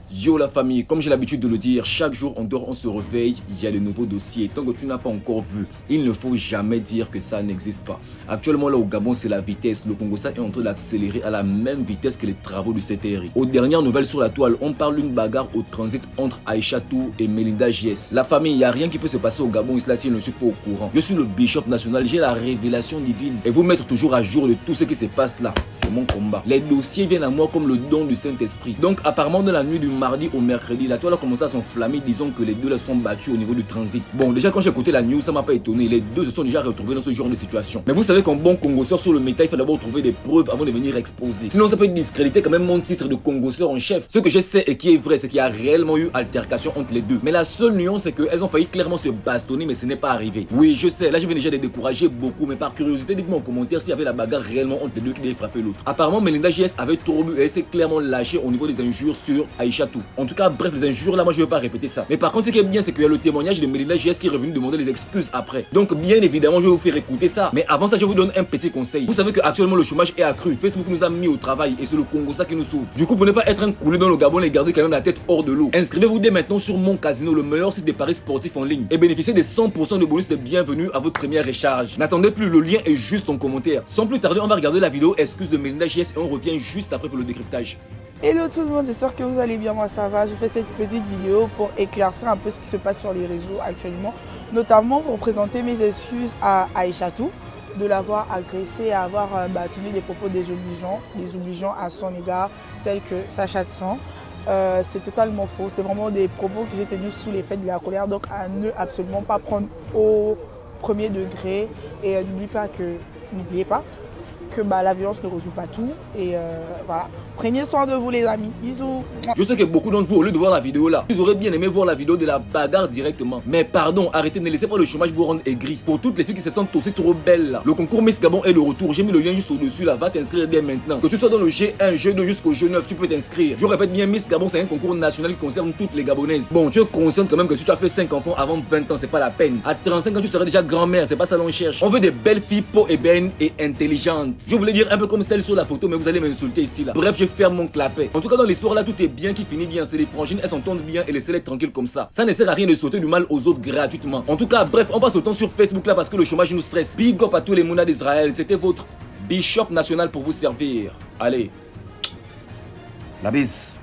Yo la famille, comme j'ai l'habitude de le dire, chaque jour on dort, on se réveille, il y a de nouveaux dossiers. Tant que tu n'as pas encore vu, il ne faut jamais dire que ça n'existe pas. Actuellement là au Gabon c'est la vitesse, le Congo-Ça est en train d'accélérer à la même vitesse que les travaux du CTRI. Aux dernières nouvelles sur la toile, on parle d'une bagarre au transit entre Aïchatou et Melinda JS. La famille, il n'y a rien qui peut se passer au Gabon ici là si je ne suis pas au courant. Je suis le bishop national, j'ai la révélation divine. Et vous mettre toujours à jour de tout ce qui se passe là, c'est mon combat. Les dossiers viennent à moi comme le don du Saint-Esprit. Donc apparemment dans la nuit du mardi au mercredi, la toile a commencé à s'enflammer, disons que les deux là sont battus au niveau du transit. Bon, déjà quand j'ai écouté la news, ça m'a pas étonné, les deux se sont déjà retrouvés dans ce genre de situation. Mais vous savez qu'un bon congosseur sur le métal, il faut d'abord trouver des preuves avant de venir exposer. Sinon ça peut discréditer quand même mon titre de congosseur en chef. Ce que je sais et qui est vrai, c'est qu'il y a réellement eu altercation entre les deux. Mais la seule nuance, c'est qu'elles ont failli clairement se bastonner, mais ce n'est pas arrivé. Oui, je sais, là je viens déjà de décourager beaucoup, mais par curiosité, dites-moi en commentaire s'il y avait la bagarre réellement entre les deux qui devait frapper l'autre. Apparemment, Melinda JS avait trop bu et elle s'est clairement lâchée au niveau des injures sur Aïchatou. En tout cas, bref, les injures là, moi je ne vais pas répéter ça. Mais par contre, ce qui est bien, c'est qu'il y a le témoignage de Melinda JS qui est revenu demander les excuses après. Donc, bien évidemment, je vais vous faire écouter ça. Mais avant ça, je vous donne un petit conseil. Vous savez qu'actuellement, le chômage est accru. Facebook nous a mis au travail et c'est le Congo-Ça qui nous sauve. Du coup, pour ne pas être un coulé dans le Gabon et garder quand même la tête hors de l'eau, inscrivez-vous dès maintenant sur Mon Casino, le meilleur site de paris sportifs en ligne, et bénéficiez des 100% de bonus de bienvenue à votre première recharge. N'attendez plus, le lien est juste en commentaire. Sans plus tarder, on va regarder la vidéo excuse de Melinda JS et on revient juste après pour le décryptage. Hello tout le monde, j'espère que vous allez bien, moi ça va. Je fais cette petite vidéo pour éclaircir un peu ce qui se passe sur les réseaux actuellement, notamment pour présenter mes excuses à Aïchatou de l'avoir agressé et avoir tenu des propos désobligeants à son égard, tels que Sacha de sang. C'est totalement faux, c'est vraiment des propos que j'ai tenus sous l'effet de la colère, donc à ne absolument pas prendre au premier degré. Et n'oubliez pas que la violence ne résout pas tout. Et voilà. Prenez soin de vous les amis. Bisous. Je sais que beaucoup d'entre vous, au lieu de voir la vidéo là, vous auraient bien aimé voir la vidéo de la bagarre directement. Mais pardon, arrêtez, ne laissez pas le chômage vous rendre aigri. Pour toutes les filles qui se sentent aussi trop belles là, le concours Miss Gabon est de retour. J'ai mis le lien juste au-dessus là, va t'inscrire dès maintenant. Que tu sois dans le G1, G2 jusqu'au G9, tu peux t'inscrire. Je répète bien, Miss Gabon c'est un concours national qui concerne toutes les Gabonaises. Bon, tu es consciente quand même que si tu as fait 5 enfants avant 20 ans, c'est pas la peine. À 35 ans, tu seras déjà grand-mère, c'est pas ça l'on cherche. On veut des belles filles peau ébène et intelligentes. Je voulais dire un peu comme celle sur la photo, mais vous allez m'insulter ici là. Bref, je ferme mon clapet. En tout cas, dans l'histoire là, tout est bien qui finit bien. C'est les frangines, elles s'entendent bien et laissez-les tranquilles comme ça. Ça ne sert à rien de sauter du mal aux autres gratuitement. En tout cas, bref, on passe le temps sur Facebook là parce que le chômage nous stresse. Big up à tous les mounas d'Israël. C'était votre bishop national pour vous servir. Allez, la bise.